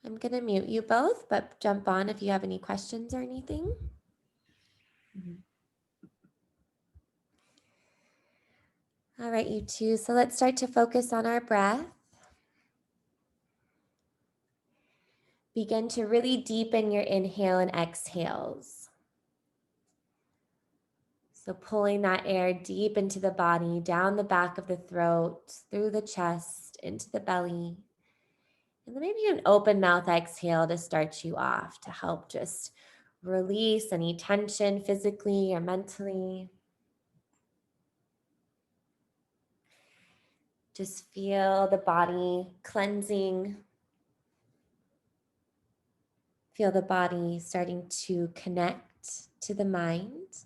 I'm going to mute you both, but jump on if you have any questions or anything. All right, you two. So let's start to focus on our breath. Begin to really deepen your inhale and exhales. So pulling that air deep into the body, down the back of the throat, through the chest, into the belly. And then maybe an open mouth exhale to start you off to help just release any tension physically or mentally. Just feel the body cleansing. Feel the body starting to connect to the mind.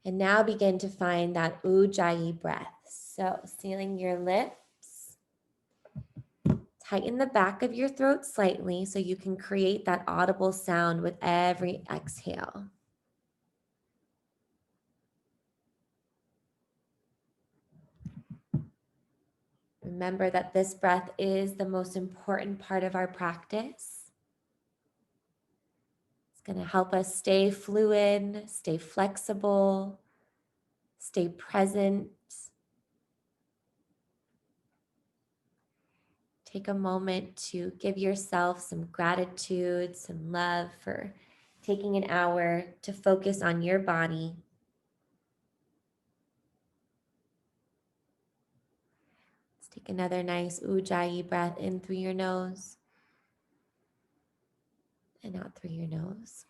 And now begin to find that Ujjayi breath. So sealing your lips. Tighten the back of your throat slightly so you can create that audible sound with every exhale. Remember that this breath is the most important part of our practice. It's going to help us stay fluid, stay flexible, stay present. Take a moment to give yourself some gratitude, some love for taking an hour to focus on your body. Let's take another nice Ujjayi breath in through your nose and out through your nose.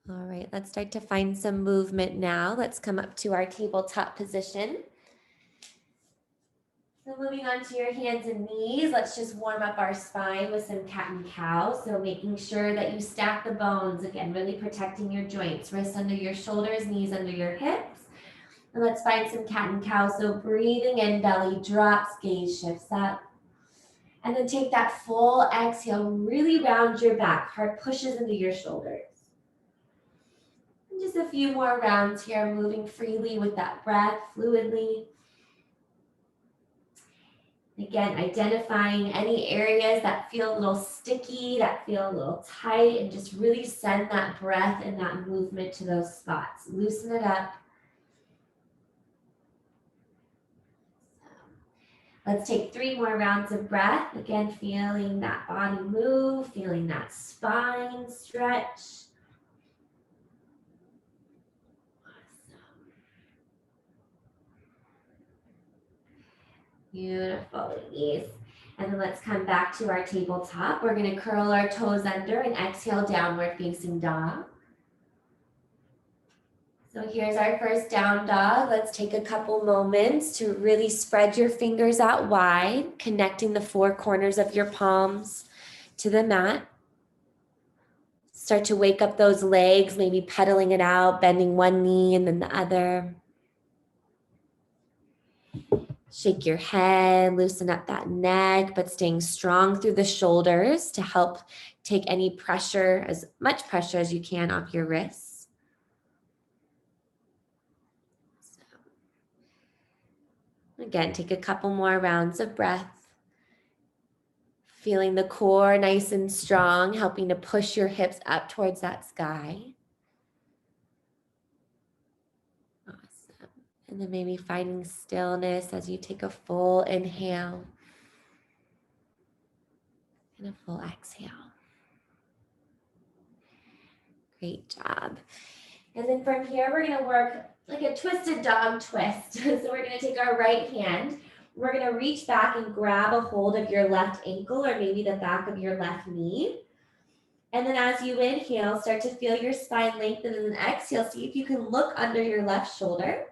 All right, let's start to find some movement now. Let's come up to our tabletop position. So moving on to your hands and knees, let's just warm up our spine with some cat and cow. So making sure that you stack the bones, again, really protecting your joints, wrists under your shoulders, knees under your hips. And let's find some cat and cow. So breathing in, belly drops, gaze shifts up. And then take that full exhale, really round your back, heart pushes into your shoulders. And just a few more rounds here, moving freely with that breath, fluidly. Again, identifying any areas that feel a little sticky, that feel a little tight, and just really send that breath and that movement to those spots. Loosen it up. Let's take 3 more rounds of breath. Again, feeling that body move, feeling that spine stretch. Beautiful, ladies. And then let's come back to our tabletop. We're going to curl our toes under and exhale, downward facing dog. So here's our first down dog. Let's take a couple moments to really spread your fingers out wide, connecting the 4 corners of your palms to the mat. Start to wake up those legs, maybe pedaling it out, bending one knee and then the other. Shake your head, loosen up that neck, but staying strong through the shoulders to help take any pressure, as much pressure as you can off your wrists. So, again, take a couple more rounds of breath. Feeling the core nice and strong, helping to push your hips up towards that sky. Awesome. And then maybe finding stillness as you take a full inhale and a full exhale. Great job. And then from here, we're going to work like a twisted dog twist. So we're going to take our right hand. We're going to reach back and grab a hold of your left ankle or maybe the back of your left knee. And then as you inhale, start to feel your spine lengthen, and then exhale. See if you can look under your left shoulder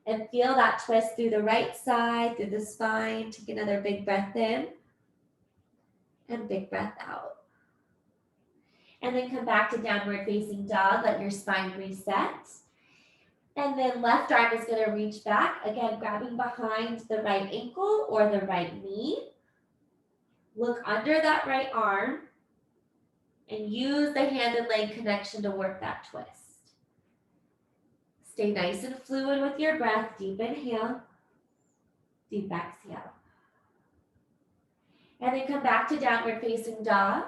and feel that twist through the right side, through the spine. Take another big breath in and big breath out. And then come back to downward facing dog. Let your spine reset. And then left arm is going to reach back. Again, grabbing behind the right ankle or the right knee. Look under that right arm. And use the hand and leg connection to work that twist. Stay nice and fluid with your breath. Deep inhale, deep exhale. And then come back to downward facing dog.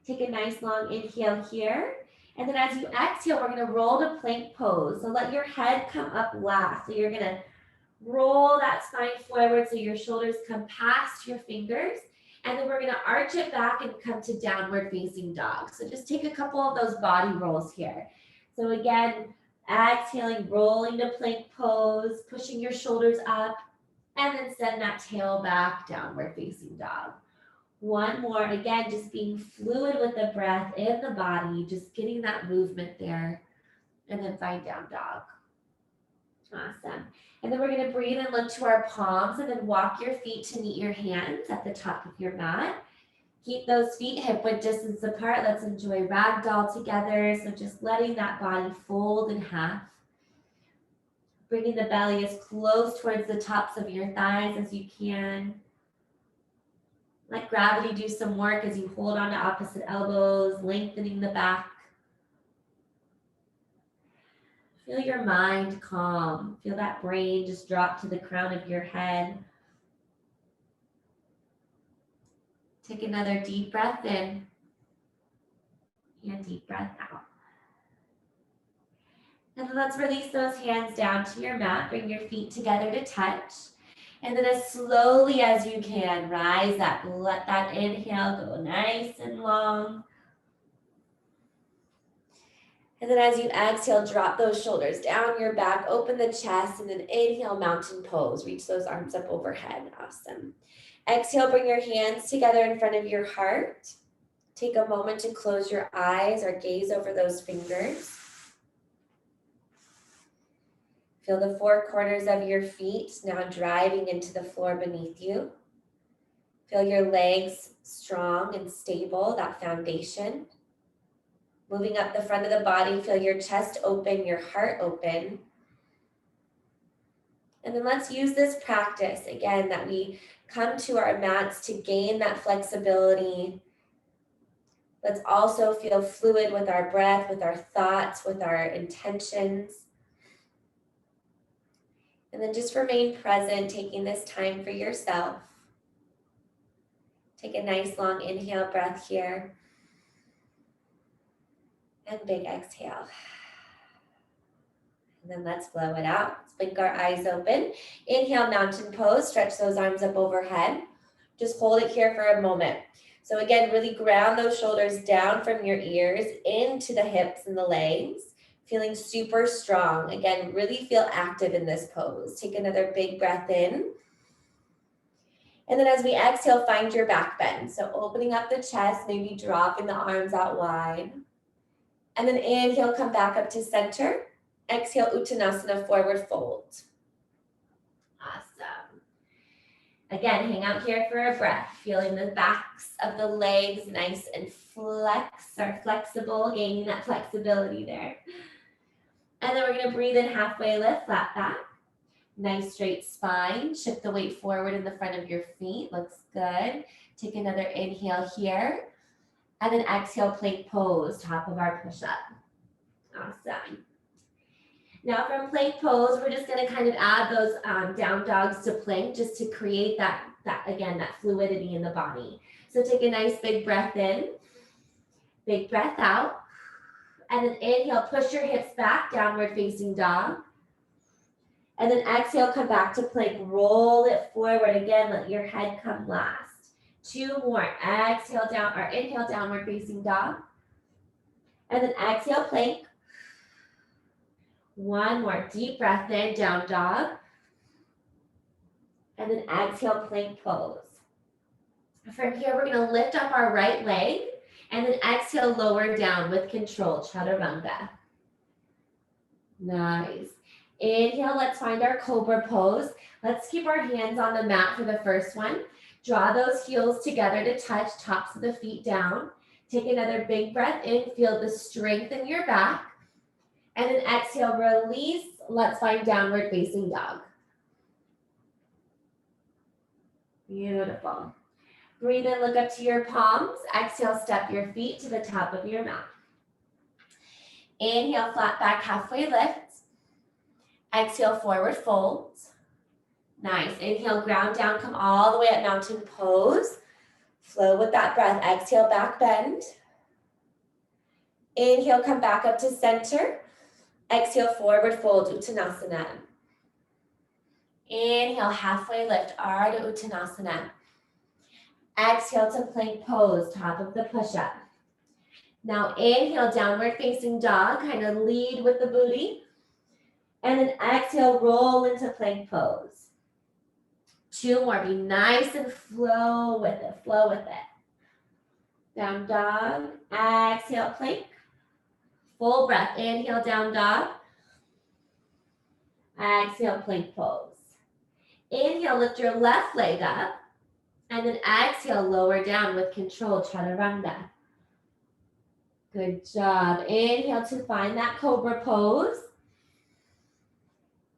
Take a nice long inhale here. And then as you exhale, we're gonna roll to plank pose. So let your head come up last. So you're gonna roll that spine forward so your shoulders come past your fingers. And then we're gonna arch it back and come to downward facing dog. So just take a couple of those body rolls here. So again, exhaling, rolling to plank pose, pushing your shoulders up, and then send that tail back, downward facing dog. One more, again, just being fluid with the breath in the body, just getting that movement there, and then find down dog. Awesome. And then we're gonna breathe and look to our palms and then walk your feet to meet your hands at the top of your mat. Keep those feet hip width distance apart. Let's enjoy ragdoll together. So just letting that body fold in half. Bringing the belly as close towards the tops of your thighs as you can. Let gravity do some work as you hold on to opposite elbows, lengthening the back. Feel your mind calm. Feel that brain just drop to the crown of your head. Take another deep breath in and deep breath out. And then let's release those hands down to your mat. Bring your feet together to touch. And then as slowly as you can, rise up. Let that inhale go nice and long. And then as you exhale, drop those shoulders down your back, open the chest, and then inhale, mountain pose. Reach those arms up overhead. Awesome. Exhale, bring your hands together in front of your heart. Take a moment to close your eyes or gaze over those fingers. Feel the four corners of your feet now driving into the floor beneath you. Feel your legs strong and stable, that foundation. Moving up the front of the body, feel your chest open, your heart open. And then let's use this practice, again, that we come to our mats to gain that flexibility. Let's also feel fluid with our breath, with our thoughts, with our intentions. And then just remain present, taking this time for yourself. Take a nice long inhale breath here. And big exhale. And then let's blow it out. Let's blink our eyes open. Inhale, mountain pose. Stretch those arms up overhead. Just hold it here for a moment. So again, really ground those shoulders down from your ears into the hips and the legs. Feeling super strong. Again, really feel active in this pose. Take another big breath in. And then as we exhale, find your back bend. So opening up the chest, maybe dropping the arms out wide. And then inhale, come back up to center. Exhale, Uttanasana, forward fold. Awesome. Again, hang out here for a breath, feeling the backs of the legs nice and flexible, gaining that flexibility there. And then we're gonna breathe in, halfway lift, flat back. Nice straight spine. Shift the weight forward in the front of your feet. Looks good. Take another inhale here. And then exhale, plank pose, top of our push-up. Awesome. Now from plank pose, we're just gonna kind of add those down dogs to plank just to create that fluidity in the body. So take a nice big breath in, big breath out. And then inhale, push your hips back, downward facing dog. And then exhale, come back to plank, roll it forward. Again, let your head come last. Two more, exhale down, or inhale, downward facing dog. And then exhale, plank. One more, deep breath in, down dog. And then exhale, plank pose. From here, we're gonna lift up our right leg. And then exhale, lower down with control, chaturanga. Nice. Inhale, let's find our cobra pose. Let's keep our hands on the mat for the first one. Draw those heels together to touch, tops of the feet down. Take another big breath in, feel the strength in your back. And then exhale, release. Let's find downward facing dog. Beautiful. Breathe in, look up to your palms. Exhale, step your feet to the top of your mat. Inhale, flat back, halfway lift. Exhale, forward fold. Nice. Inhale, ground down, come all the way up, mountain pose. Flow with that breath. Exhale, back bend. Inhale, come back up to center. Exhale, forward fold, Uttanasana. Inhale, halfway lift, Ardha Uttanasana. Exhale to plank pose, top of the push-up. Now inhale, downward facing dog, kind of lead with the booty. And then exhale, roll into plank pose. 2 more, be nice and flow with it, flow with it. Down dog, exhale, plank. Full breath, inhale, down dog. Exhale, plank pose. Inhale, lift your left leg up. And then exhale, lower down with control, chaturanga. Good job. Inhale to find that cobra pose.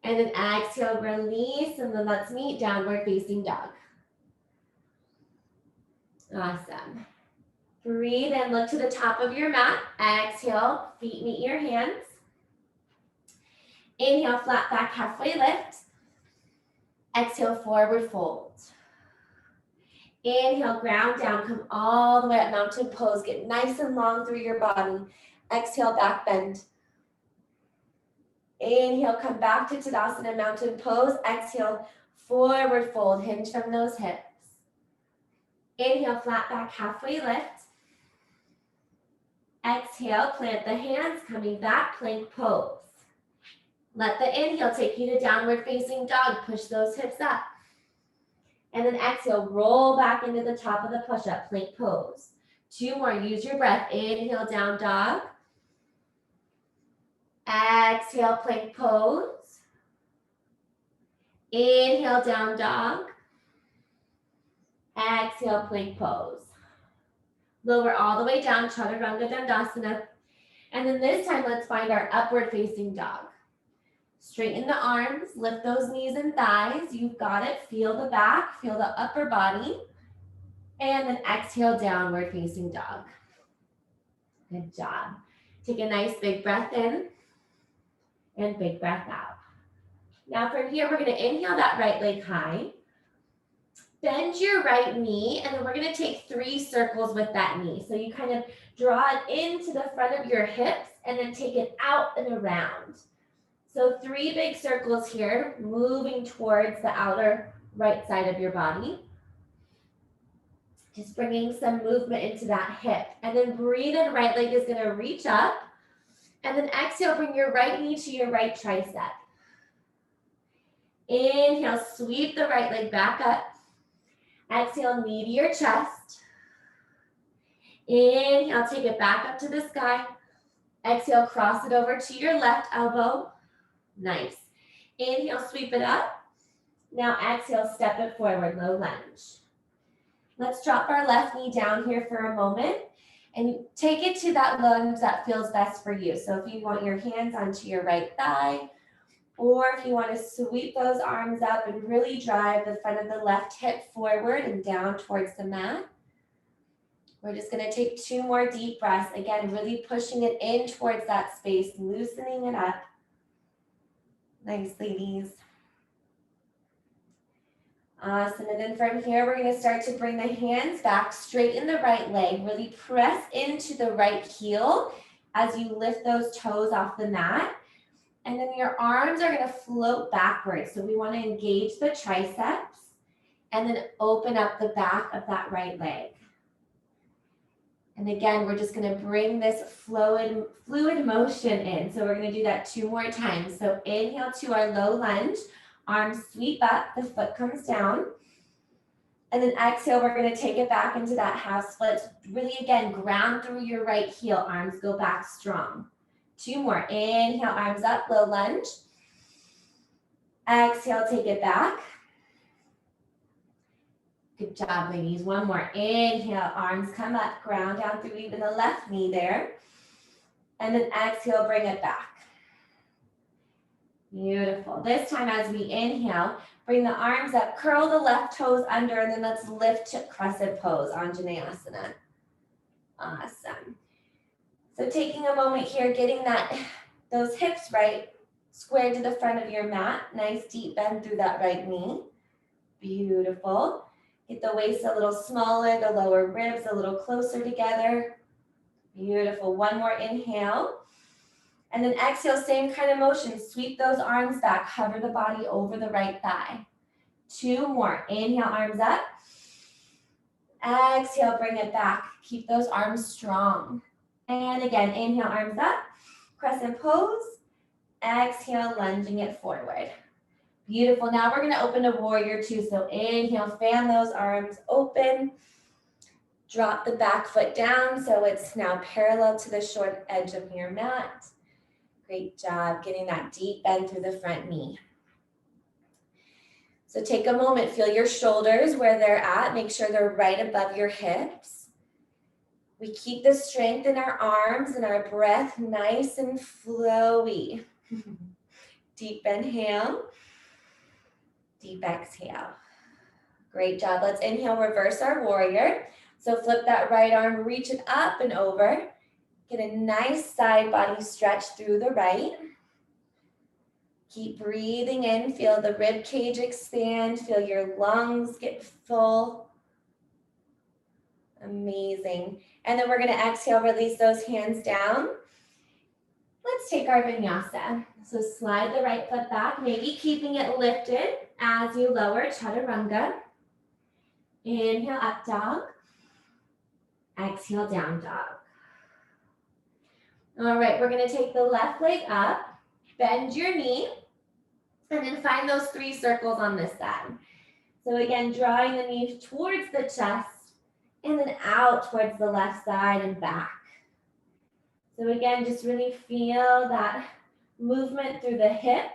And then exhale, release, and then let's meet downward facing dog. Awesome. Breathe and look to the top of your mat. Exhale, feet meet your hands. Inhale, flat back, halfway lift. Exhale, forward fold. Inhale, ground down, come all the way up, mountain pose. Get nice and long through your body. Exhale, back bend. Inhale, come back to Tadasana, mountain pose. Exhale, forward fold, hinge from those hips. Inhale, flat back, halfway lift. Exhale, plant the hands, coming back, plank pose. Let the inhale take you to downward facing dog. Push those hips up. And then exhale, roll back into the top of the push-up, plank pose. 2 more, use your breath. Inhale, down dog. Exhale, plank pose. Inhale, down dog. Exhale, plank pose. Lower all the way down, chaturanga dandasana. And then this time, let's find our upward facing dog. Straighten the arms, lift those knees and thighs. You've got it. Feel the back, feel the upper body. And then exhale, downward facing dog. Good job. Take a nice big breath in and big breath out. Now from here, we're going to inhale that right leg high. Bend your right knee, and then we're going to take 3 circles with that knee. So you kind of draw it into the front of your hips and then take it out and around. So 3 big circles here, moving towards the outer right side of your body. Just bringing some movement into that hip. And then breathe in, right leg is going to reach up. And then exhale, bring your right knee to your right tricep. Inhale, sweep the right leg back up. Exhale, knee to your chest. Inhale, take it back up to the sky. Exhale, cross it over to your left elbow. Nice. Inhale, sweep it up. Now exhale, step it forward, low lunge. Let's drop our left knee down here for a moment and take it to that lunge that feels best for you. So if you want your hands onto your right thigh, or if you want to sweep those arms up and really drive the front of the left hip forward and down towards the mat. We're just going to take 2 more deep breaths. Again, really pushing it in towards that space, loosening it up. Nice, ladies. Awesome. And then from here, we're going to start to bring the hands back, straighten the right leg, really press into the right heel as you lift those toes off the mat. And then your arms are going to float backwards. So we want to engage the triceps and then open up the back of that right leg. And again, we're just going to bring this fluid motion in. So we're going to do that 2 more times. So inhale to our low lunge, arms sweep up, the foot comes down. And then exhale, we're going to take it back into that half split. Really, again, ground through your right heel, arms go back strong. 2 more, inhale, arms up, low lunge. Exhale, take it back. Good job, ladies. 1 more. Inhale, arms come up, ground down through even the left knee there. And then exhale, bring it back. Beautiful. This time as we inhale, bring the arms up, curl the left toes under, and then let's lift to crescent pose, Anjaneyasana. Awesome. So taking a moment here, getting those hips right, Square to the front of your mat. Nice deep bend through that right knee. Beautiful. Get the waist a little smaller, the lower ribs a little closer together. Beautiful. One more inhale. And then exhale, same kind of motion. Sweep those arms back. Hover the body over the right thigh. 2 more. Inhale, arms up. Exhale, bring it back. Keep those arms strong. And again, inhale, arms up. Crescent pose. Exhale, lunging it forward. Beautiful. Now we're going to open to warrior two. So inhale, fan those arms open. Drop the back foot down so it's now parallel to the short edge of your mat. Great job getting that deep bend through the front knee. So take a moment, feel your shoulders where they're at. Make sure they're right above your hips. We keep the strength in our arms and our breath nice and flowy. Deep inhale, deep exhale. Great job. Let's inhale, reverse our warrior. So flip that right arm, reach it up and over. Get a nice side body stretch through the right. Keep breathing in, feel the rib cage expand, feel your lungs get full. Amazing. And then we're going to exhale, release those hands down. Let's take our vinyasa. So slide the right foot back, maybe keeping it lifted as you lower chaturanga. Inhale, up dog. Exhale, down dog. All right, we're going to take the left leg up. Bend your knee, and then find those 3 circles on this side. So again, drawing the knee towards the chest, and then out towards the left side and back. So again, just really feel that movement through the hip,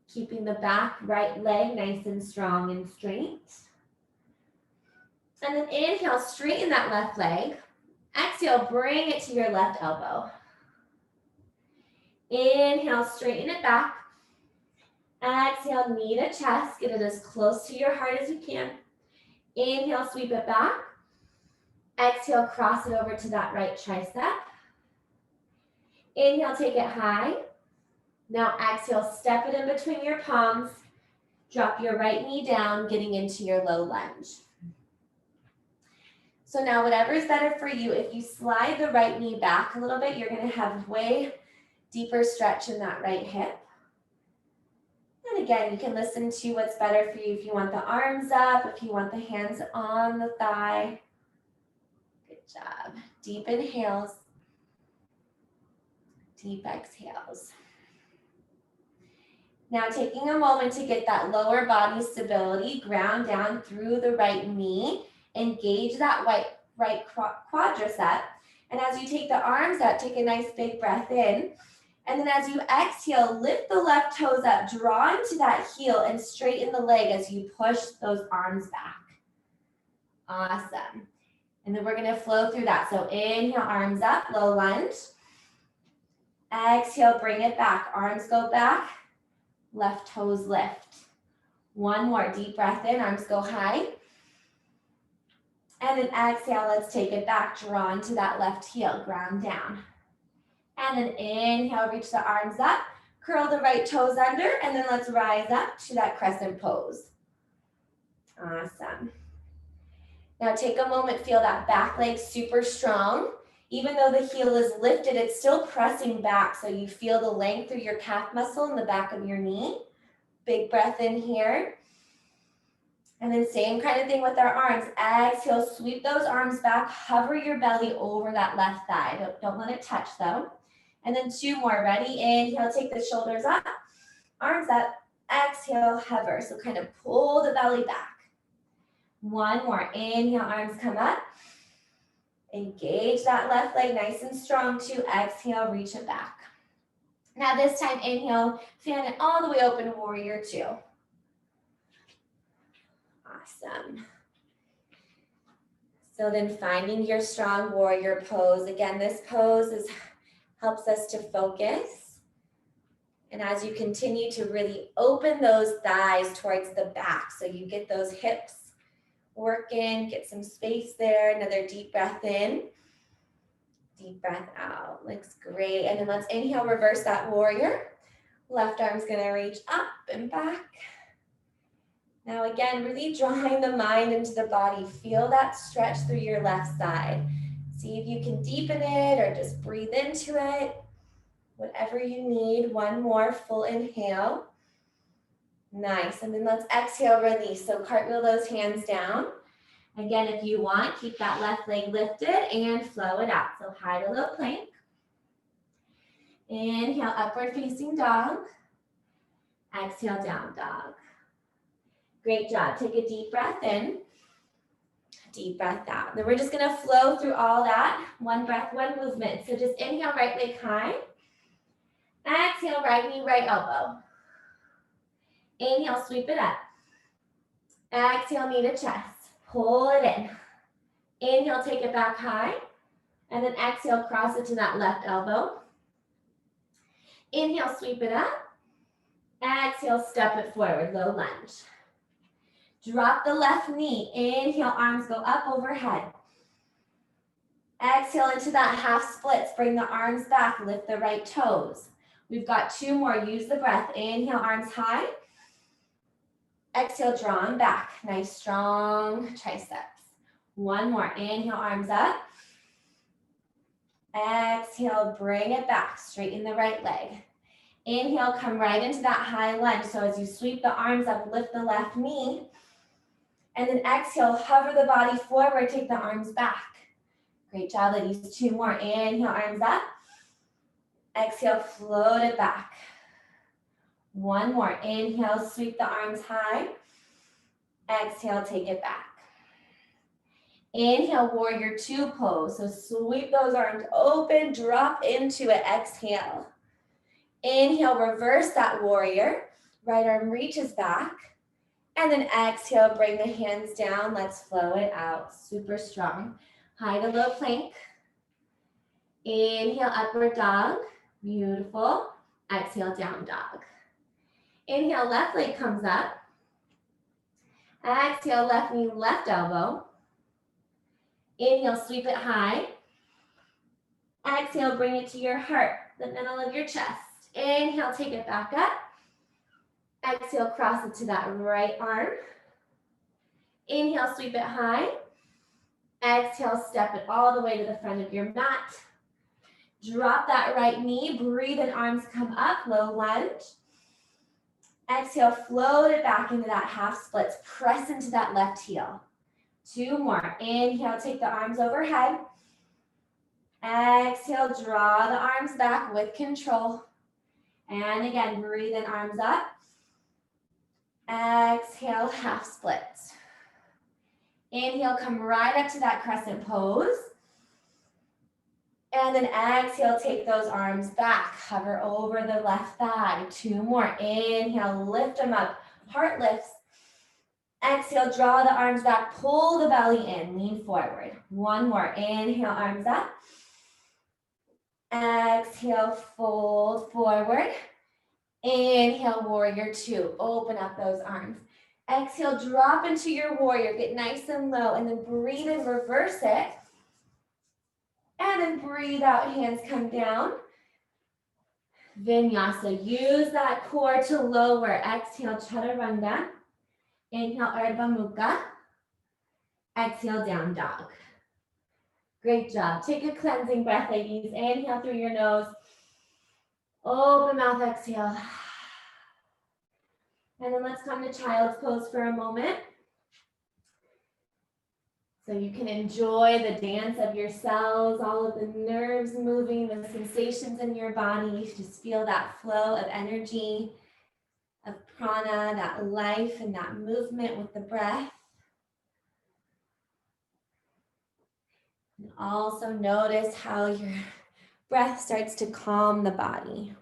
keeping the back right leg nice and strong and straight. And then inhale, straighten that left leg. Exhale, bring it to your left elbow. Inhale, straighten it back. Exhale, knee to chest. Get it as close to your heart as you can. Inhale, sweep it back. Exhale, cross it over to that right tricep. Inhale, take it high. Now exhale, step it in between your palms. Drop your right knee down, getting into your low lunge. So now whatever is better for you, if you slide the right knee back a little bit, you're going to have way deeper stretch in that right hip. And again, you can listen to what's better for you if you want the arms up, if you want the hands on the thigh. Good job. Deep inhales. Deep exhales. Now taking a moment to get that lower body stability, ground down through the right knee, engage that right quadricep. And as you take the arms up, take a nice big breath in. And then as you exhale, lift the left toes up, draw into that heel and straighten the leg as you push those arms back. Awesome. And then we're going to flow through that. So inhale, arms up, low lunge. Exhale, bring it back. Arms go back, left toes lift. One more deep breath in, arms go high. And then exhale, let's take it back, draw into that left heel, ground down. And then inhale, reach the arms up, curl the right toes under, and then let's rise up to that crescent pose. Awesome. Now take a moment, feel that back leg super strong. Even though the heel is lifted, it's still pressing back, so you feel the length through your calf muscle in the back of your knee. Big breath in here. And then same kind of thing with our arms. Exhale, sweep those arms back, hover your belly over that left thigh. Don't let it touch though. And then 2 more, ready? Inhale, take the shoulders up, arms up, exhale, hover. So kind of pull the belly back. 1 more, inhale, arms come up. Engage that left leg nice and strong too. Exhale, reach it back. Now this time, inhale, fan it all the way open, warrior two. Awesome. So then finding your strong warrior pose. Again, this pose helps us to focus. And as you continue to really open those thighs towards the back, so you get those hips working, get some space there. Another deep breath in, deep breath out. Looks great. And then let's inhale, reverse that warrior. Left arm's gonna reach up and back. Now again, really drawing the mind into the body. Feel that stretch through your left side. See if you can deepen it or just breathe into it. Whatever you need. One more full inhale. Nice, and then let's exhale, release. So cartwheel those hands down. Again, if you want, keep that left leg lifted and flow it out. So high to low plank. Inhale, upward facing dog. Exhale, down dog. Great job. Take a deep breath in. Deep breath out. Then we're just gonna flow through all that. One breath, one movement. So just inhale, right leg high. Exhale, right knee, right elbow. Inhale, sweep it up. Exhale, knee to chest. Pull it in. Inhale, take it back high. And then exhale, cross it to that left elbow. Inhale, sweep it up. Exhale, step it forward, low lunge. Drop the left knee. Inhale, arms go up overhead. Exhale into that half splits. Bring the arms back, lift the right toes. We've got two more. Use the breath. Inhale, arms high. Exhale, draw them back. Nice, strong triceps. One more. Inhale, arms up. Exhale, bring it back. Straighten the right leg. Inhale, come right into that high lunge. So as you sweep the arms up, lift the left knee. And then exhale, hover the body forward, take the arms back. Great job, ladies. Two more. Inhale, arms up. Exhale, float it back. One more. Inhale, sweep the arms high. Exhale, take it back. Inhale, warrior two pose. So sweep those arms open, drop into it. Exhale. Inhale, reverse that warrior. Right arm reaches back. And then exhale, bring the hands down. Let's flow it out. Super strong. High to low plank. Inhale, upward dog. Beautiful. Exhale, down dog. Inhale, left leg comes up. Exhale, left knee, left elbow. Inhale, sweep it high. Exhale, bring it to your heart, the middle of your chest. Inhale, take it back up. Exhale, cross it to that right arm. Inhale, sweep it high. Exhale, step it all the way to the front of your mat. Drop that right knee, breathe and arms come up, low lunge. Exhale, float it back into that half splits. Press into that left heel. Two more. Inhale, take the arms overhead. Exhale, draw the arms back with control. And again, breathe in, arms up. Exhale, half splits. Inhale, come right up to that crescent pose. And then exhale, take those arms back. Hover over the left thigh. Two more. Inhale, lift them up. Heart lifts. Exhale, draw the arms back. Pull the belly in. Lean forward. One more. Inhale, arms up. Exhale, fold forward. Inhale, warrior two. Open up those arms. Exhale, drop into your warrior. Get nice and low. And then breathe in, reverse it. And then breathe out, hands come down. Vinyasa, use that core to lower. Exhale, chaturanga. Inhale, Ardha Mukha. Exhale, down dog. Great job. Take a cleansing breath, ladies. Inhale through your nose. Open mouth, exhale. And then let's come to child's pose for a moment. So you can enjoy the dance of your cells, all of the nerves moving, the sensations in your body. Just feel that flow of energy, of prana, that life and that movement with the breath. And also notice how your breath starts to calm the body.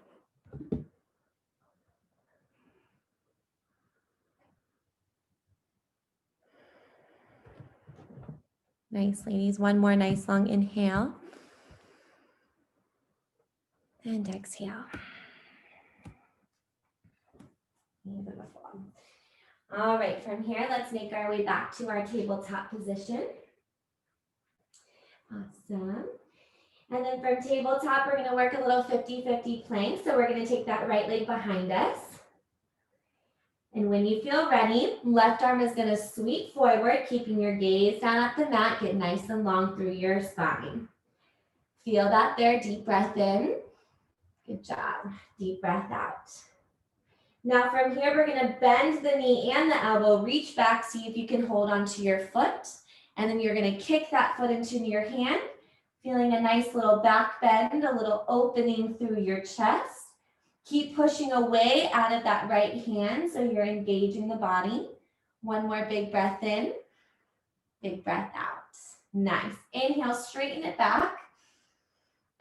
Nice, ladies. One more nice long inhale. And exhale. Beautiful. All right, from here, let's make our way back to our tabletop position. Awesome. And then from tabletop, we're gonna work a little 50-50 plank. So we're gonna take that right leg behind us. And when you feel ready, left arm is gonna sweep forward, keeping your gaze down at the mat. Get nice and long through your spine. Feel that there, deep breath in. Good job, deep breath out. Now from here, we're gonna bend the knee and the elbow, reach back, see if you can hold onto your foot. And then you're gonna kick that foot into your hand, feeling a nice little back bend, a little opening through your chest. Keep pushing away out of that right hand so you're engaging the body. One more big breath in, big breath out. Nice. Inhale, straighten it back.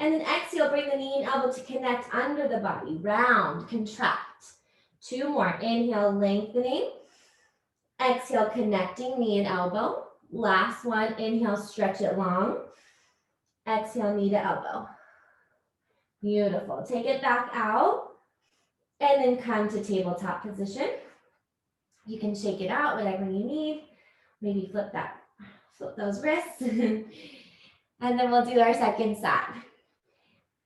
And then exhale, bring the knee and elbow to connect under the body. Round, contract. 2 more. Inhale, lengthening. Exhale, connecting knee and elbow. Last one. Inhale, stretch it long. Exhale, knee to elbow. Beautiful. Take it back out. And then come to tabletop position. You can shake it out, whatever you need. Maybe flip those wrists. And then we'll do our second side.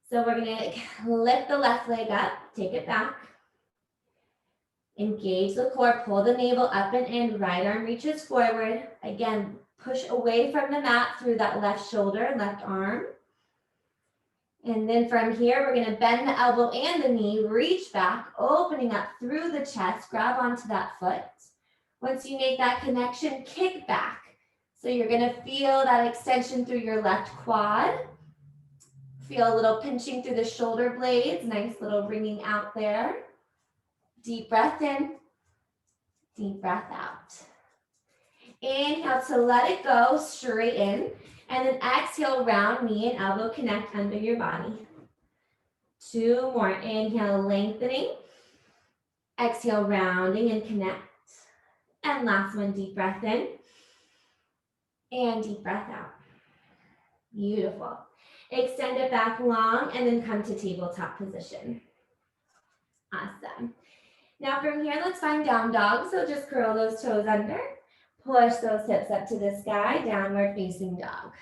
So we're gonna lift the left leg up, take it back. Engage the core, pull the navel up and in, right arm reaches forward. Again, push away from the mat through that left shoulder, left arm. And then from here, we're gonna bend the elbow and the knee, reach back, opening up through the chest, grab onto that foot. Once you make that connection, kick back. So you're gonna feel that extension through your left quad. Feel a little pinching through the shoulder blades, nice little ringing out there. Deep breath in, deep breath out. Inhale to let it go, straighten. And then exhale, round, knee and elbow connect under your body. 2 more. Inhale, lengthening. Exhale, rounding and connect. And last one, deep breath in. And deep breath out. Beautiful. Extend it back long and then come to tabletop position. Awesome. Now from here, let's find down dog. So just curl those toes under. Push those hips up to the sky, downward facing dog.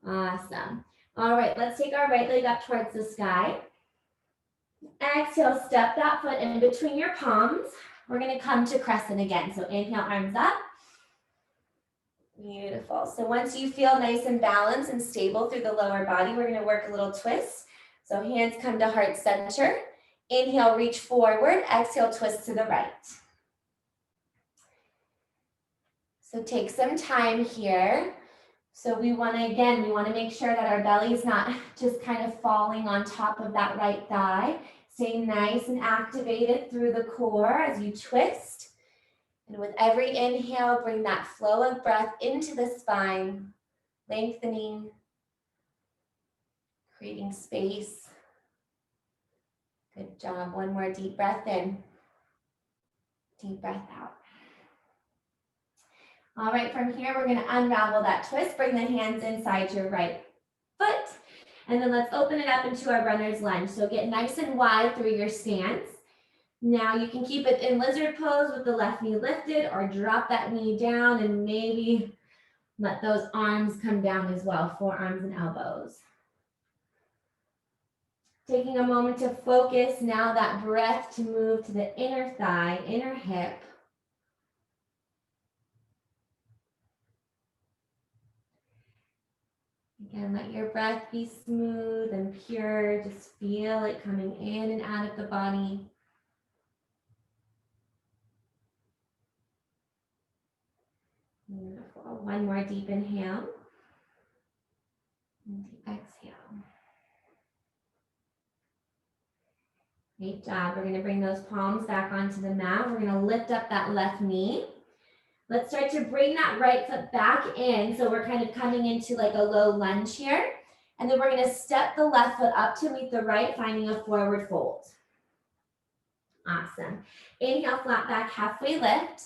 Awesome. All right, let's take our right leg up towards the sky. Exhale, step that foot in between your palms. We're gonna come to crescent again. So inhale, arms up. Beautiful. So once you feel nice and balanced and stable through the lower body, we're gonna work a little twist. So hands come to heart center. Inhale, reach forward. Exhale, twist to the right. So take some time here. So we want to make sure that our belly is not just kind of falling on top of that right thigh. Stay nice and activated through the core as you twist. And with every inhale, bring that flow of breath into the spine, lengthening, creating space. Good job. One more deep breath in, deep breath out. All right, from here, we're gonna unravel that twist. Bring the hands inside your right foot. And then let's open it up into our runner's lunge. So get nice and wide through your stance. Now you can keep it in lizard pose with the left knee lifted or drop that knee down and maybe let those arms come down as well, forearms and elbows. Taking a moment to focus now that breath to move to the inner thigh, inner hip. Again, let your breath be smooth and pure. Just feel it coming in and out of the body. Beautiful. One more deep inhale. And deep exhale. Great job. We're going to bring those palms back onto the mat. We're going to lift up that left knee. Let's start to bring that right foot back in. So we're kind of coming into like a low lunge here. And then we're going to step the left foot up to meet the right, finding a forward fold. Awesome. Inhale, flat back, halfway lift.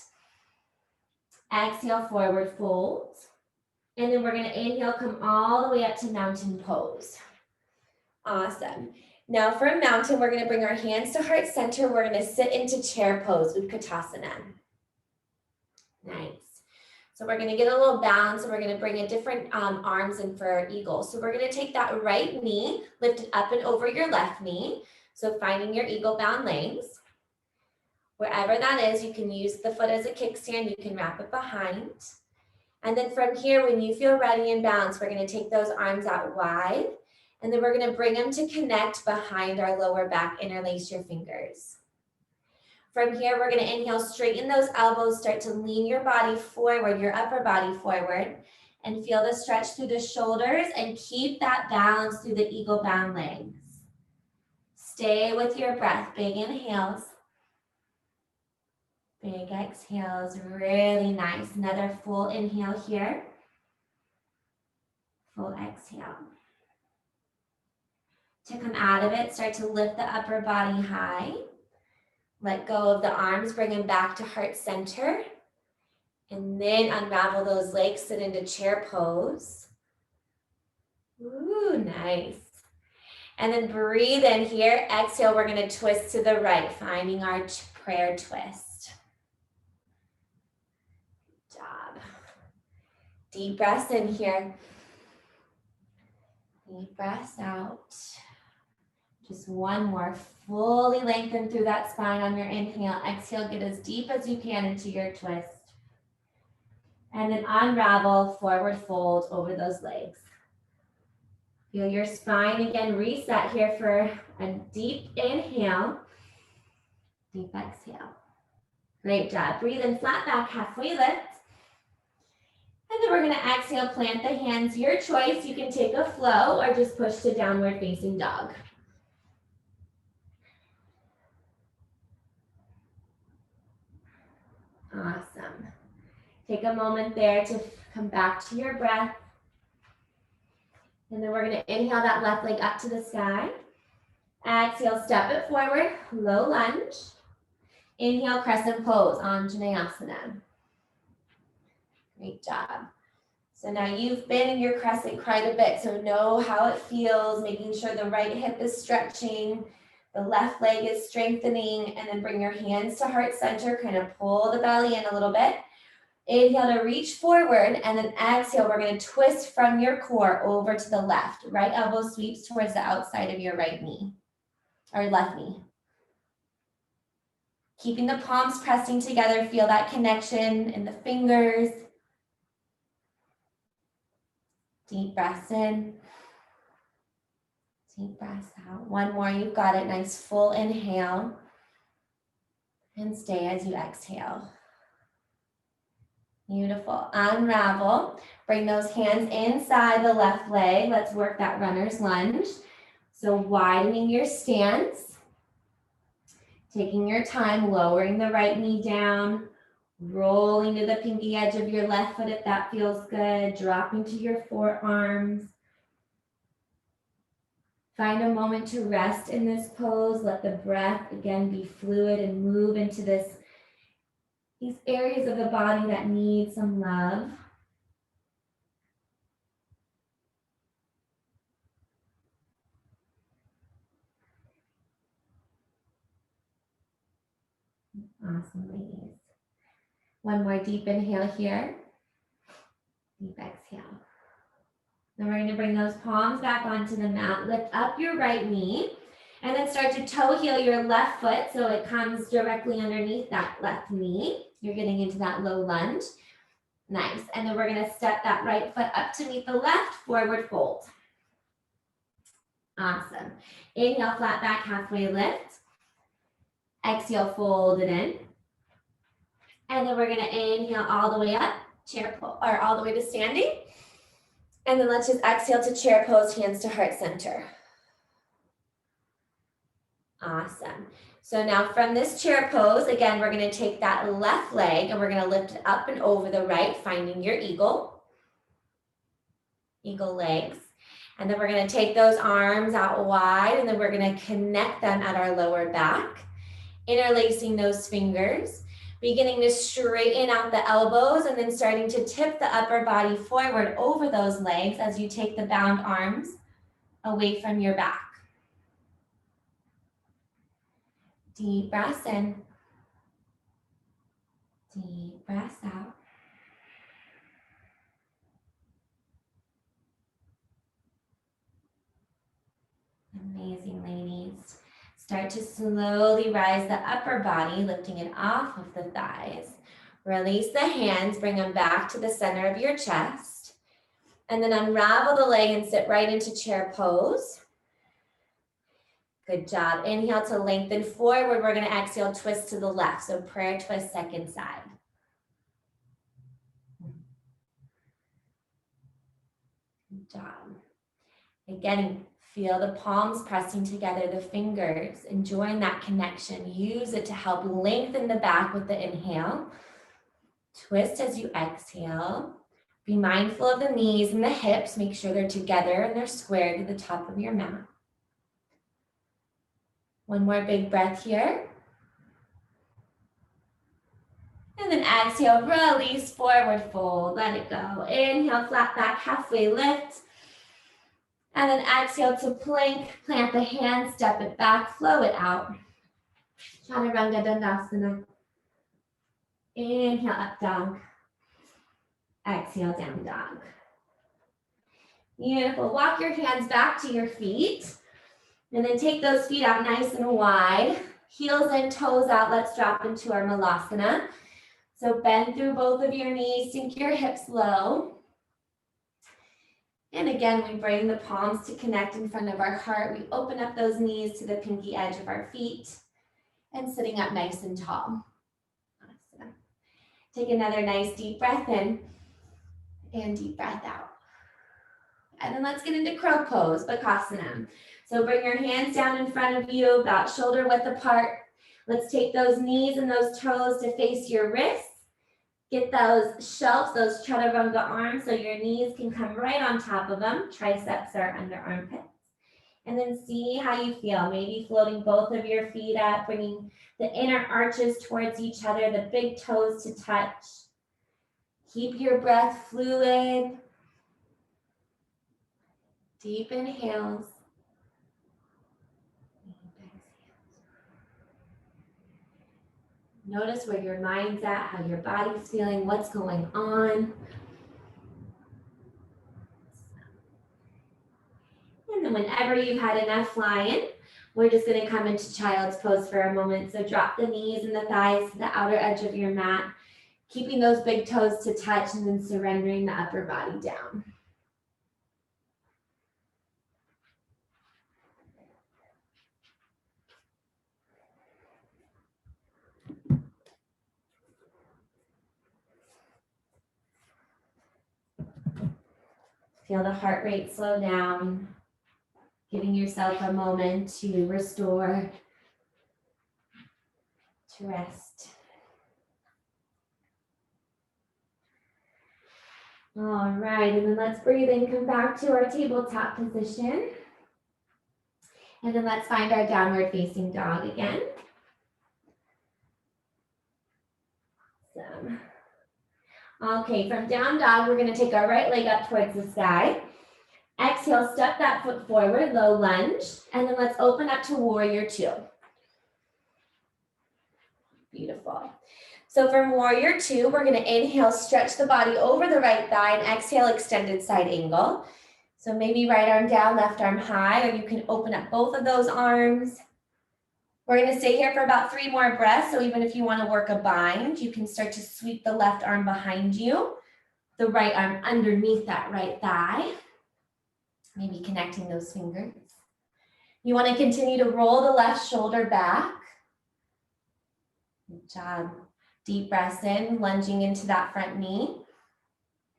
Exhale, forward fold. And then we're going to inhale, come all the way up to mountain pose. Awesome. Now from mountain, we're going to bring our hands to heart center. We're going to sit into chair pose, Utkatasana. Nice. So we're going to get a little bounce and we're going to bring a different arms in for our eagle. So we're going to take that right knee, lift it up and over your left knee. So finding your eagle bound legs. Wherever that is, you can use the foot as a kickstand. You can wrap it behind. And then from here, when you feel ready and balanced, we're going to take those arms out wide. And then we're going to bring them to connect behind our lower back. Interlace your fingers. From here, we're going to inhale, straighten those elbows, start to lean your body forward, your upper body forward, and feel the stretch through the shoulders and keep that balance through the eagle bound legs. Stay with your breath. Big inhales. Big exhales, really nice. Another full inhale here. Full exhale. To come out of it, start to lift the upper body high. Let go of the arms, bring them back to heart center. And then unravel those legs, sit into chair pose. Ooh, nice. And then breathe in here. Exhale, we're going to twist to the right, finding our prayer twist. Good job. Deep breaths in here. Deep breaths out. Just one more. Fully lengthen through that spine on your inhale. Exhale, get as deep as you can into your twist. And then unravel, forward fold over those legs. Feel your spine again, reset here for a deep inhale. Deep exhale. Great job. Breathe in, flat back, halfway lift. And then we're going to exhale, plant the hands. Your choice. You can take a flow or just push to downward facing dog. Awesome. Take a moment there to come back to your breath. And then we're going to inhale that left leg up to the sky. Exhale, step it forward, low lunge. Inhale, crescent pose, Anjaneyasana. Great job. So now you've been in your crescent quite a bit, so know how it feels, making sure the right hip is stretching, the left leg is strengthening, and then bring your hands to heart center, kind of pull the belly in a little bit. Inhale to reach forward, and then exhale, we're going to twist from your core over to the left. Right elbow sweeps towards the outside of your right knee, or left knee. Keeping the palms pressing together, feel that connection in the fingers. Deep breaths in. Deep breaths out. One more, you've got it. Nice full inhale. And stay as you exhale. Beautiful. Unravel. Bring those hands inside the left leg. Let's work that runner's lunge. So widening your stance. Taking your time, lowering the right knee down. Rolling to the pinky edge of your left foot if that feels good. Dropping to your forearms. Find a moment to rest in this pose. Let the breath again be fluid and move into these areas of the body that need some love. Awesome, ladies. One more deep inhale here. Deep exhale. Then we're going to bring those palms back onto the mat. Lift up your right knee. And then start to toe heel your left foot so it comes directly underneath that left knee. You're getting into that low lunge. Nice. And then we're going to step that right foot up to meet the left, forward fold. Awesome. Inhale, flat back, halfway lift. Exhale, fold it in. And then we're going to inhale all the way up, chair pose, or all the way to standing. And then let's just exhale to chair pose, hands to heart center. Awesome. So now from this chair pose, again, we're going to take that left leg and we're going to lift it up and over the right, finding your eagle. Eagle legs. And then we're going to take those arms out wide and then we're going to connect them at our lower back, interlacing those fingers, beginning to straighten out the elbows and then starting to tip the upper body forward over those legs as you take the bound arms away from your back. Deep breaths in. Deep breaths out. Start to slowly rise the upper body, lifting it off of the thighs. Release the hands, bring them back to the center of your chest. And then unravel the leg and sit right into chair pose. Good job. Inhale to lengthen forward. We're going to exhale, twist to the left. So prayer twist, second side. Good job. Again, feel the palms pressing together, the fingers, enjoying that connection. Use it to help lengthen the back with the inhale. Twist as you exhale. Be mindful of the knees and the hips. Make sure they're together and they're square to the top of your mat. One more big breath here. And then exhale, release, forward fold, let it go. Inhale, flat back, halfway lift. And then exhale to plank, plant the hands, step it back, flow it out. Chaturanga Dandasana. Inhale, up dog. Exhale, down dog. Beautiful. Walk your hands back to your feet. And then take those feet out nice and wide. Heels in, toes out. Let's drop into our Malasana. So bend through both of your knees, sink your hips low. And again, we bring the palms to connect in front of our heart. We open up those knees to the pinky edge of our feet and sitting up nice and tall. Awesome. Take another nice deep breath in and deep breath out. And then let's get into crow pose, Bakasana. So bring your hands down in front of you, about shoulder width apart. Let's take those knees and those toes to face your wrists. Get those shelves, those chaturanga arms, so your knees can come right on top of them. Triceps are under armpits. And then see how you feel. Maybe floating both of your feet up, bringing the inner arches towards each other, the big toes to touch. Keep your breath fluid. Deep inhales. Notice where your mind's at, how your body's feeling, what's going on. And then whenever you've had enough flying, we're just going to come into child's pose for a moment. So drop the knees and the thighs to the outer edge of your mat, keeping those big toes to touch and then surrendering the upper body down. Feel the heart rate slow down, giving yourself a moment to restore, to rest. All right, and then let's breathe in, come back to our tabletop position. And then let's find our downward facing dog again. Awesome. Okay, from down dog, we're going to take our right leg up towards the sky. Exhale, step that foot forward, low lunge, and then let's open up to warrior two. Beautiful. So from warrior two, we're going to inhale, stretch the body over the right thigh, and exhale, extended side angle. So maybe right arm down, left arm high, or you can open up both of those arms. We're going to stay here for about 3 more breaths. So even if you want to work a bind, you can start to sweep the left arm behind you, the right arm underneath that right thigh, maybe connecting those fingers. You want to continue to roll the left shoulder back. Good job. Deep breaths in, lunging into that front knee.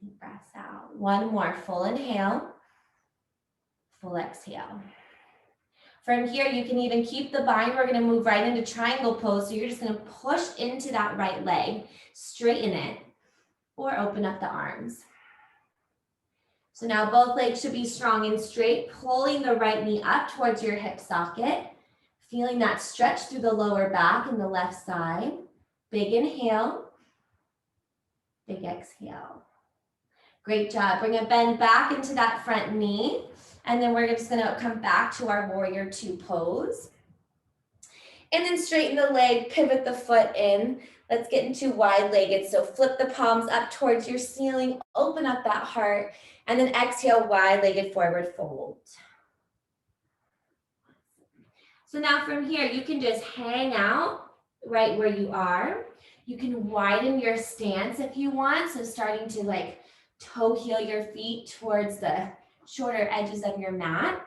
Deep breaths out. 1 more, full inhale, full exhale. From here, you can even keep the bind. We're going to move right into triangle pose. So you're just going to push into that right leg, straighten it, or open up the arms. So now both legs should be strong and straight, pulling the right knee up towards your hip socket, feeling that stretch through the lower back and the left side. Big inhale, big exhale. Great job. Bring a bend back into that front knee. And then we're just going to come back to our warrior two pose. And then straighten the leg, pivot the foot in. Let's get into wide-legged. So flip the palms up towards your ceiling, open up that heart, and then exhale, wide-legged forward fold. So now from here, you can just hang out right where you are. You can widen your stance if you want. So starting to like toe heel your feet towards the shorter edges of your mat.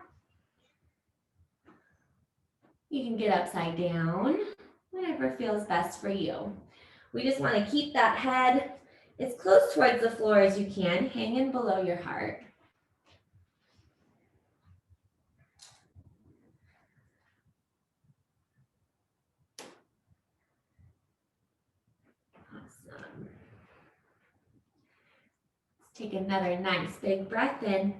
You can get upside down, whatever feels best for you. We just want to keep that head as close towards the floor as you can, hanging below your heart. Awesome. Let's take another nice big breath in.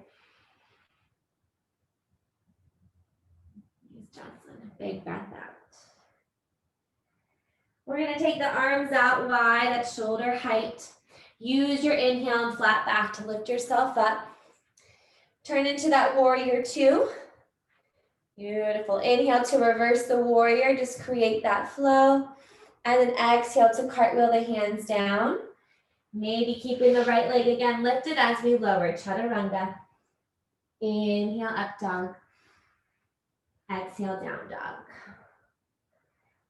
Use Jocelyn, big breath out. We're going to take the arms out wide at shoulder height. Use your inhale and flat back to lift yourself up. Turn into that warrior two. Beautiful. Inhale to reverse the warrior. Just create that flow. And then exhale to cartwheel the hands down. Maybe keeping the right leg again lifted as we lower. Chaturanga. Inhale, up dog. Exhale, down dog.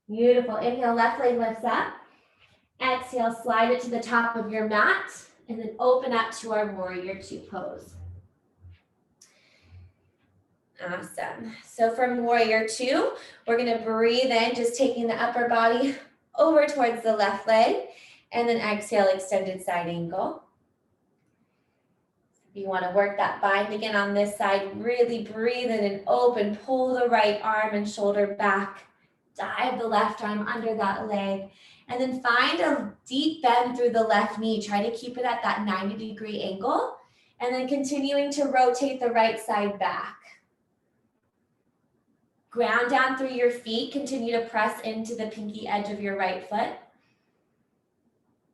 Beautiful. Inhale, left leg lifts up. Exhale, slide it to the top of your mat. And then open up to our warrior two pose. Awesome. So from warrior two, we're going to breathe in, just taking the upper body over towards the left leg. And then exhale, extended side angle. If you want to work that bind again on this side, really breathe in and open. Pull the right arm and shoulder back. Dive the left arm under that leg. And then find a deep bend through the left knee. Try to keep it at that 90-degree angle. And then continuing to rotate the right side back. Ground down through your feet. Continue to press into the pinky edge of your right foot.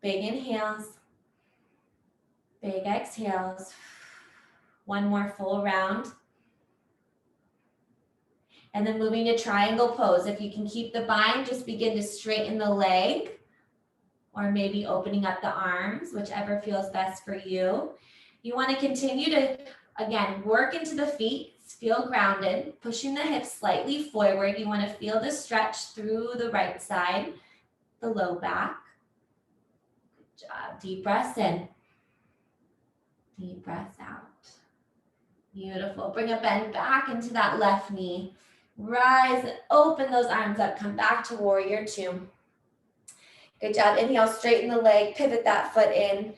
Big inhales. Big exhales. One more full round. And then moving to triangle pose. If you can keep the bind, just begin to straighten the leg. Or maybe opening up the arms, whichever feels best for you. You want to continue to, again, work into the feet. Feel grounded, pushing the hips slightly forward. You want to feel the stretch through the right side, the low back. Good job. Deep breaths in. Deep breaths out. Beautiful. Bring a bend back into that left knee. Rise and open those arms up. Come back to warrior two. Good job. Inhale, straighten the leg, pivot that foot in.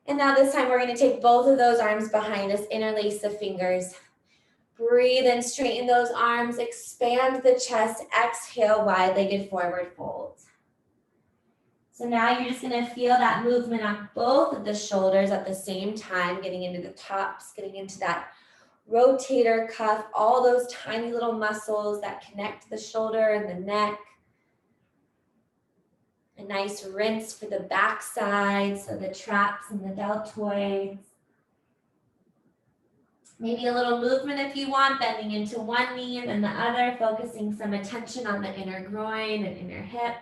And now this time we're going to take both of those arms behind us, interlace the fingers. Breathe in, straighten those arms, expand the chest, exhale, wide-legged forward fold. So now you're just gonna feel that movement on both of the shoulders at the same time, getting into the tops, getting into that rotator cuff, all those tiny little muscles that connect the shoulder and the neck. A nice rinse for the back side, so the traps and the deltoids. Maybe a little movement if you want, bending into one knee and then the other, focusing some attention on the inner groin and inner hip.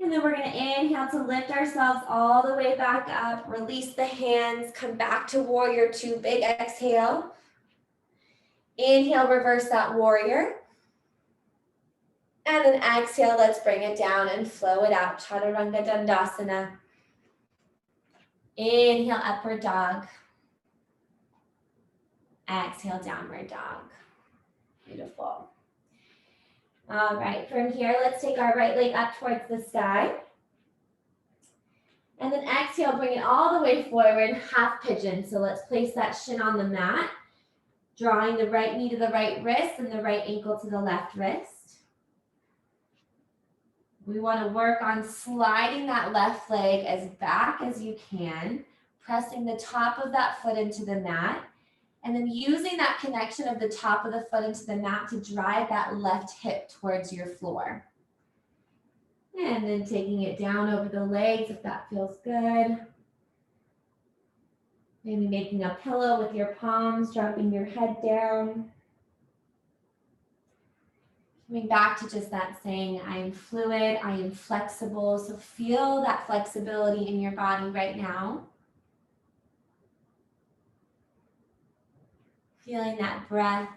And then we're going to inhale to lift ourselves all the way back up, release the hands, come back to warrior two, big exhale. Inhale, reverse that warrior. And then exhale, let's bring it down and flow it out. Chaturanga Dandasana. Inhale, upward dog. Exhale, downward dog. Beautiful. All right, from here, let's take our right leg up towards the sky. And then exhale, bring it all the way forward, half pigeon. So let's place that shin on the mat, drawing the right knee to the right wrist and the right ankle to the left wrist. We want to work on sliding that left leg as back as you can, pressing the top of that foot into the mat, and then using that connection of the top of the foot into the mat to drive that left hip towards your floor. And then taking it down over the legs if that feels good. Maybe making a pillow with your palms, dropping your head down. Coming back to just that saying, I am fluid, I am flexible. So feel that flexibility in your body right now. Feeling that breath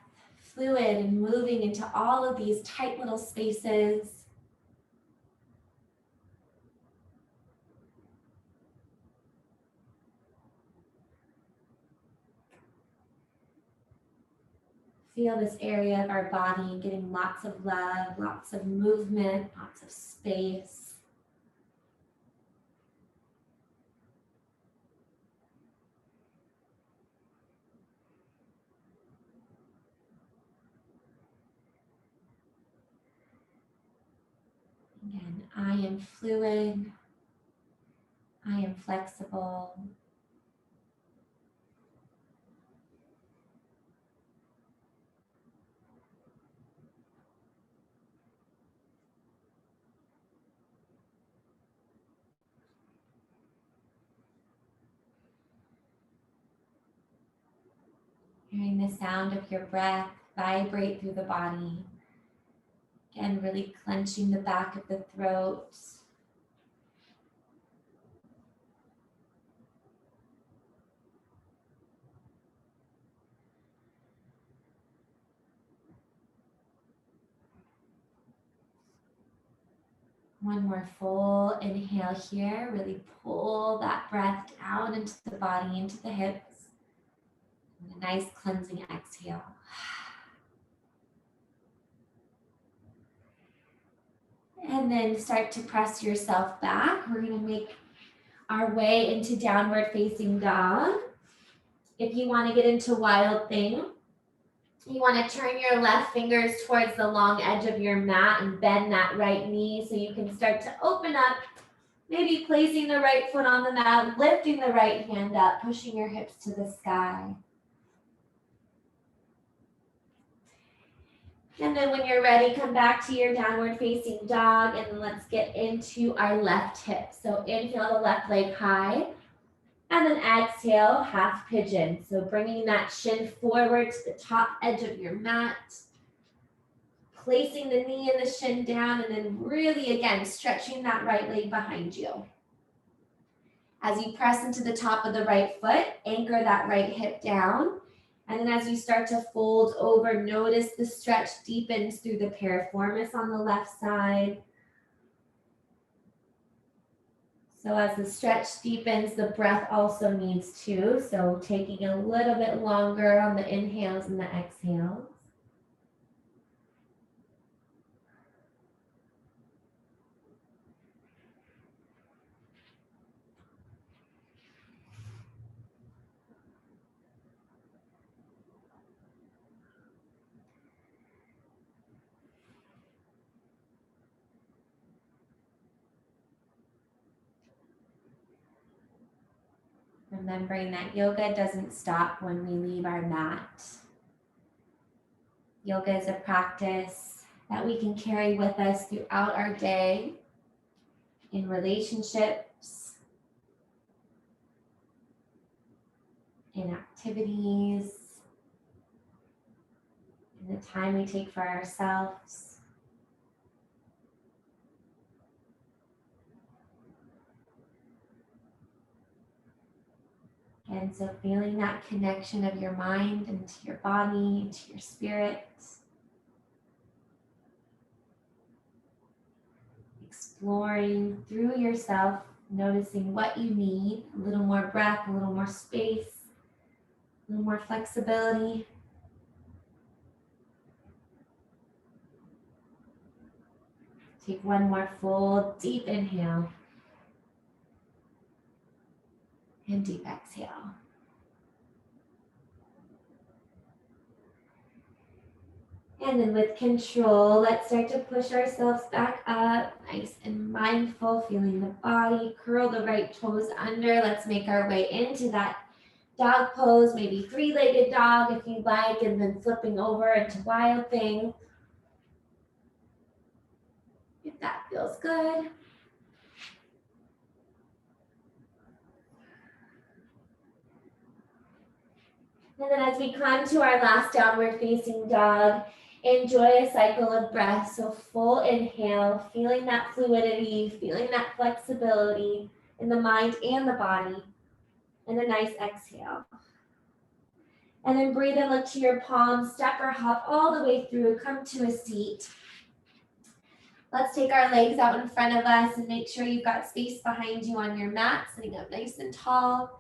fluid and moving into all of these tight little spaces. Feel this area of our body getting lots of love, lots of movement, lots of space. Again, I am fluid. I am flexible. Hearing the sound of your breath vibrate through the body. Again, really clenching the back of the throat. One more full inhale here. Really pull that breath down into the body, into the hips. And a nice cleansing exhale. And then start to press yourself back. We're going to make our way into downward facing dog. If you want to get into wild thing, you want to turn your left fingers towards the long edge of your mat and bend that right knee so you can start to open up, maybe placing the right foot on the mat, lifting the right hand up, pushing your hips to the sky. And then when you're ready, come back to your downward facing dog, and then let's get into our left hip. So inhale the left leg high, and then exhale, half pigeon. So bringing that shin forward to the top edge of your mat, placing the knee and the shin down, and then really, again, stretching that right leg behind you. As you press into the top of the right foot, anchor that right hip down. And then as you start to fold over, notice the stretch deepens through the piriformis on the left side. So as the stretch deepens, the breath also needs to. So taking a little bit longer on the inhales and the exhales. Remembering that yoga doesn't stop when we leave our mat. Yoga is a practice that we can carry with us throughout our day, in relationships, in activities, in the time we take for ourselves. And so feeling that connection of your mind into your body, into your spirit. Exploring through yourself, noticing what you need, a little more breath, a little more space, a little more flexibility. Take one more full deep inhale and deep exhale. And then with control, let's start to push ourselves back up, nice and mindful, feeling the body, curl the right toes under. Let's make our way into that dog pose, maybe three-legged dog if you'd like, and then flipping over into wild thing. If that feels good. And then as we come to our last downward facing dog, enjoy a cycle of breath. So full inhale, feeling that fluidity, feeling that flexibility in the mind and the body. And a nice exhale. And then breathe and look to your palms, step or hop all the way through, come to a seat. Let's take our legs out in front of us and make sure you've got space behind you on your mat, sitting up nice and tall.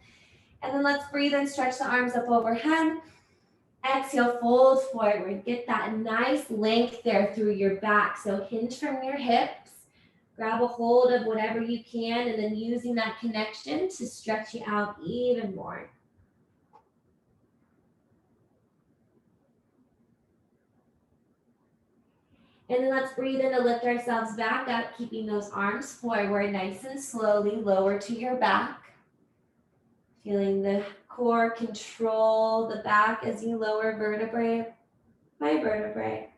And then let's breathe and stretch the arms up overhead. Exhale, fold forward. Get that nice length there through your back. So hinge from your hips. Grab a hold of whatever you can, and then using that connection to stretch you out even more. And then let's breathe in to lift ourselves back up, keeping those arms forward, nice and slowly lower to your back. Feeling the core control the back as you lower vertebrae by vertebrae.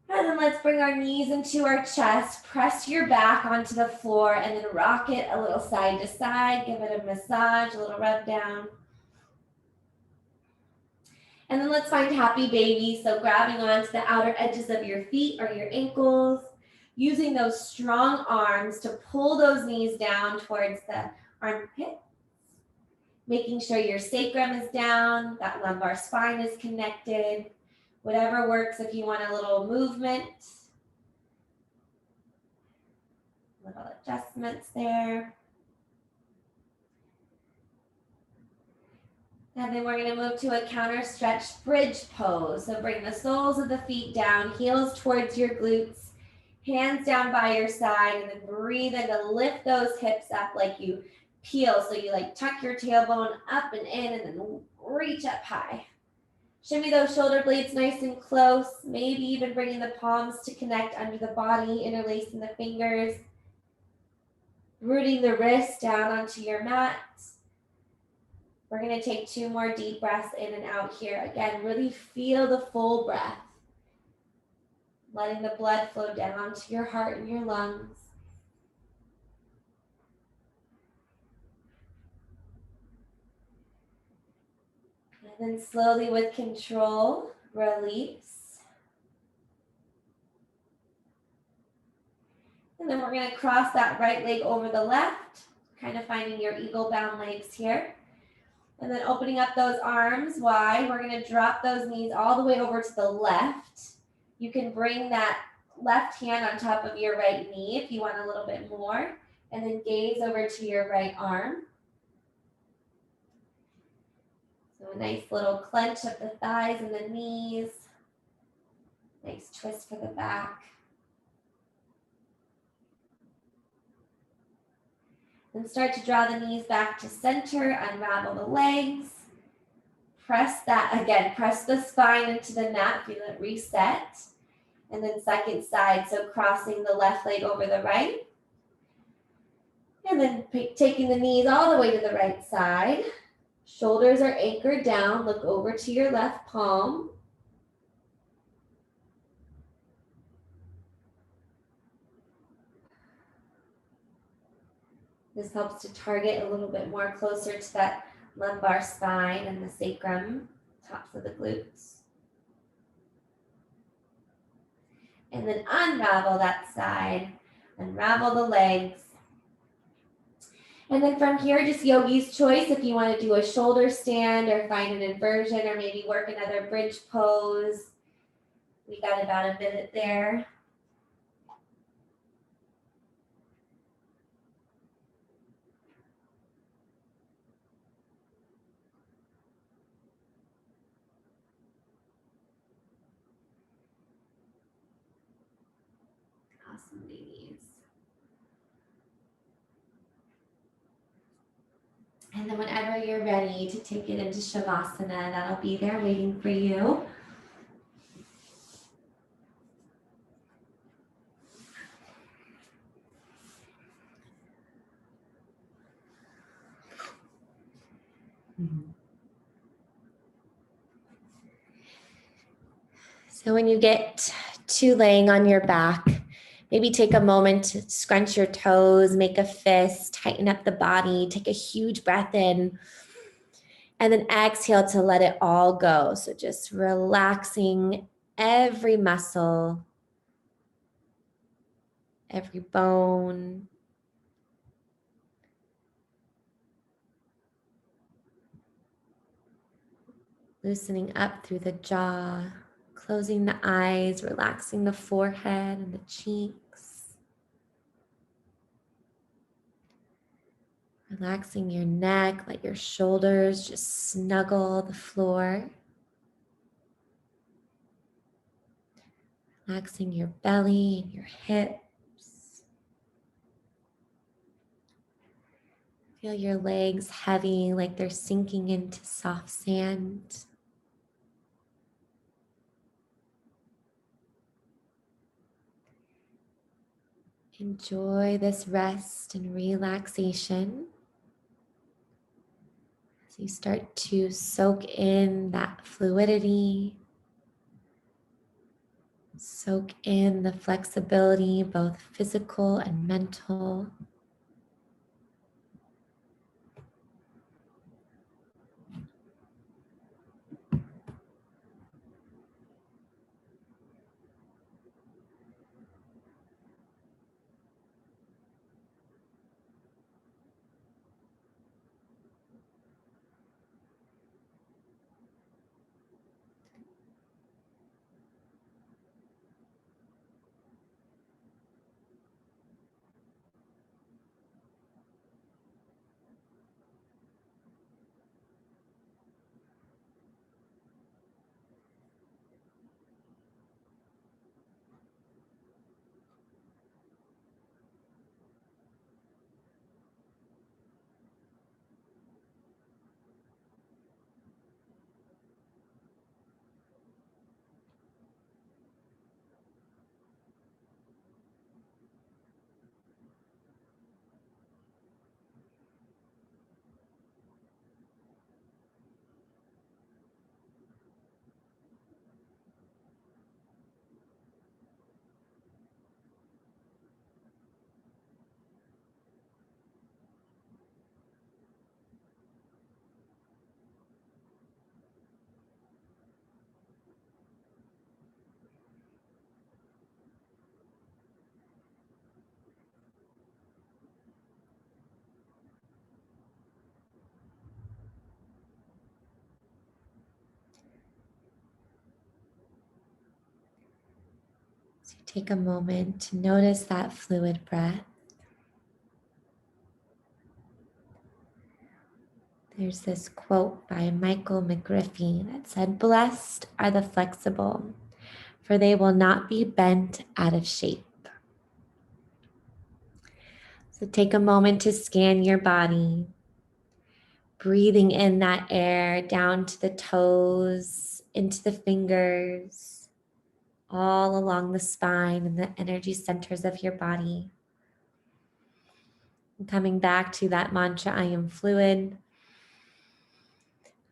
And then let's bring our knees into our chest, press your back onto the floor, and then rock it a little side to side. Give it a massage, a little rub down. And then let's find happy baby. So grabbing onto the outer edges of your feet or your ankles, using those strong arms to pull those knees down towards the armpits, making sure your sacrum is down, that lumbar spine is connected. Whatever works if you want a little movement. Little adjustments there. And then we're going to move to a counter stretch bridge pose. So bring the soles of the feet down, heels towards your glutes, hands down by your side, and then breathe in to lift those hips up like you peel. So you like tuck your tailbone up and in, and then reach up high. Shimmy those shoulder blades nice and close, maybe even bringing the palms to connect under the body, interlacing the fingers, rooting the wrists down onto your mat. We're going to take 2 more deep breaths in and out here. Again, really feel the full breath, letting the blood flow down to your heart and your lungs. And then slowly with control, release. And then we're going to cross that right leg over the left, kind of finding your eagle-bound legs here. And then opening up those arms wide, we're going to drop those knees all the way over to the left. You can bring that left hand on top of your right knee if you want a little bit more, and then gaze over to your right arm. So a nice little clench of the thighs and the knees. Nice twist for the back. Then start to draw the knees back to center, unravel the legs. Press that, again, press the spine into the mat, feel it reset. And then second side, so crossing the left leg over the right. And then taking the knees all the way to the right side. Shoulders are anchored down, look over to your left palm. This helps to target a little bit more closer to that lumbar spine and the sacrum, tops of the glutes. And then unravel that side, unravel the legs. And then from here, just yogi's choice if you want to do a shoulder stand or find an inversion or maybe work another bridge pose. We got about a minute there. Awesome, ladies. And then whenever you're ready to take it into Shavasana, that'll be there waiting for you. So when you get to laying on your back, maybe take a moment to scrunch your toes, make a fist, tighten up the body, take a huge breath in, and then exhale to let it all go. So just relaxing every muscle, every bone. Loosening up through the jaw, closing the eyes, relaxing the forehead and the cheeks. Relaxing your neck, let your shoulders just snuggle the floor. Relaxing your belly and your hips. Feel your legs heavy, like they're sinking into soft sand. Enjoy this rest and relaxation as you start to soak in that fluidity, soak in the flexibility, both physical and mental. So take a moment to notice that fluid breath. There's this quote by Michael McGriffey that said, "Blessed are the flexible, for they will not be bent out of shape." So take a moment to scan your body, breathing in that air down to the toes, into the fingers, all along the spine and the energy centers of your body. And coming back to that mantra, I am fluid,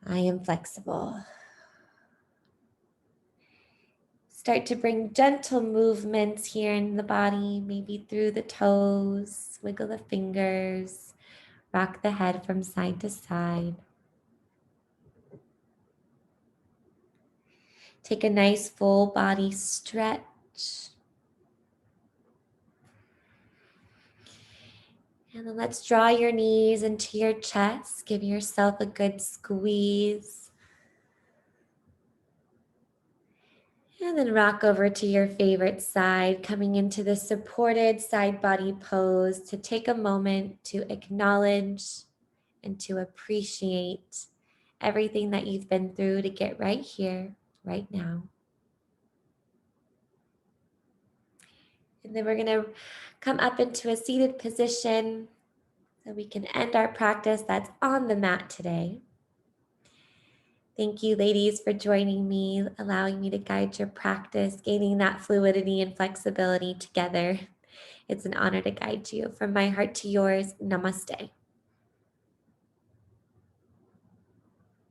I am flexible. Start to bring gentle movements here in the body, maybe through the toes, wiggle the fingers, rock the head from side to side. Take a nice full body stretch. And then let's draw your knees into your chest. Give yourself a good squeeze. And then rock over to your favorite side, coming into the supported side body pose to take a moment to acknowledge and to appreciate everything that you've been through to get right here, right now. And then we're going to come up into a seated position so we can end our practice that's on the mat today. Thank you, ladies, for joining me, allowing me to guide your practice, gaining that fluidity and flexibility together. It's an honor to guide you. From my heart to yours, namaste.